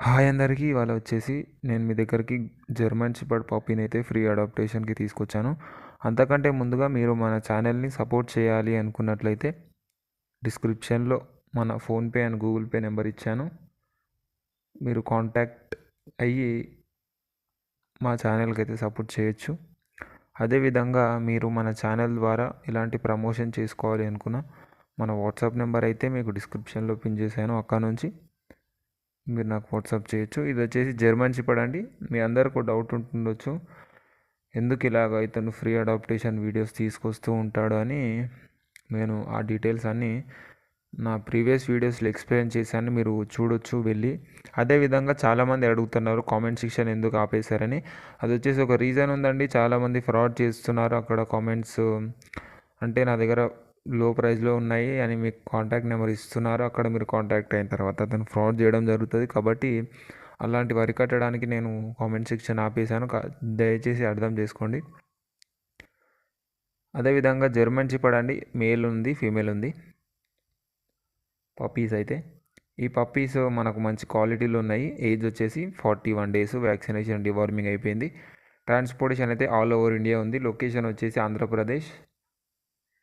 Hi అందరికీ. ఇవాళ వచ్చేసి నేను మీ దగ్గరికి జర్మన్ షెపర్డ్ పప్పీని అయితే ఫ్రీ అడాప్టేషన్కి తీసుకొచ్చాను. అంతకంటే ముందుగా మీరు మన ఛానల్ని సపోర్ట్ చేయాలి అనుకున్నట్లయితే డిస్క్రిప్షన్లో మన PhonePe and Google pay number ఇచ్చాను. మీరు కాంటాక్ట్ అయ్యి మా ఛానల్కి అయితే సపోర్ట్ చేయొచ్చు. అదేవిధంగా మీరు మన ఛానల్ ద్వారా ఇలాంటి ప్రమోషన్ చేసుకోవాలి అనుకున్న మన వాట్సాప్ నెంబర్ అయితే మీకు డిస్క్రిప్షన్లో పిన్ చేశాను. అక్కడ నుంచి మీరు నాకు వాట్సాప్ చేయొచ్చు. ఇది వచ్చేసి జర్మన్ షెపర్డ్ అండి. మీ అందరికీ డౌట్ ఉంటుండొచ్చు, ఎందుకు ఇలాగ ఇతను ఫ్రీ అడాప్టేషన్ వీడియోస్ తీసుకొస్తూ ఉంటాడు అని. నేను ఆ డీటెయిల్స్ అన్నీ నా ప్రీవియస్ వీడియోస్లో ఎక్స్ప్లెయిన్ చేశాను, మీరు చూడొచ్చు వెళ్ళి. అదేవిధంగా చాలామంది అడుగుతున్నారు కామెంట్ సెక్షన్ ఎందుకు ఆపేశారని. అది వచ్చేసి ఒక రీజన్ ఉందండి. చాలామంది ఫ్రాడ్ చేస్తున్నారు అక్కడ కామెంట్స్. అంటే నా దగ్గర లో ప్రైస్లో ఉన్నాయి అని మీకు కాంటాక్ట్ నెంబర్ ఇస్తున్నారు. అక్కడ మీరు కాంటాక్ట్ అయిన తర్వాత అతను ఫ్రాడ్ చేయడం జరుగుతుంది. కాబట్టి అలాంటివి అరికట్టడానికి నేను కామెంట్ సెక్షన్ ఆపేశాను. దయచేసి అర్థం చేసుకోండి. అదేవిధంగా జర్మన్ షెపర్డ్ అండి, మేల్ ఉంది, ఫీమేల్ ఉంది. పప్పీస్ అయితే ఈ పప్పీస్ మనకు మంచి క్వాలిటీలో ఉన్నాయి. ఏజ్ వచ్చేసి 41 days. వ్యాక్సినేషన్ డివార్మింగ్ అయిపోయింది. ట్రాన్స్పోర్టేషన్ అయితే ఆల్ ఓవర్ ఇండియా ఉంది. లొకేషన్ వచ్చేసి ఆంధ్రప్రదేశ్.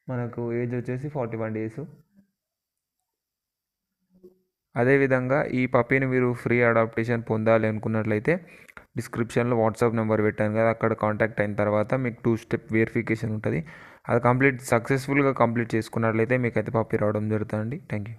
మనకు ఏజ్ వచ్చేసి 41 days. అదేవిధంగా ఈ పప్పీని మీరు ఫ్రీ అడాప్టేషన్ పొందాలి అనుకున్నట్లయితే డిస్క్రిప్షన్లో వాట్సాప్ నెంబర్ పెట్టాను కదా, అక్కడ కాంటాక్ట్ అయిన తర్వాత మీకు 2-step వెరిఫికేషన్ ఉంటుంది. అది సక్సెస్ఫుల్గా కంప్లీట్ చేసుకున్నట్లయితే మీకు అయితే పప్పీ రావడం జరుగుతుందండి. Thank you.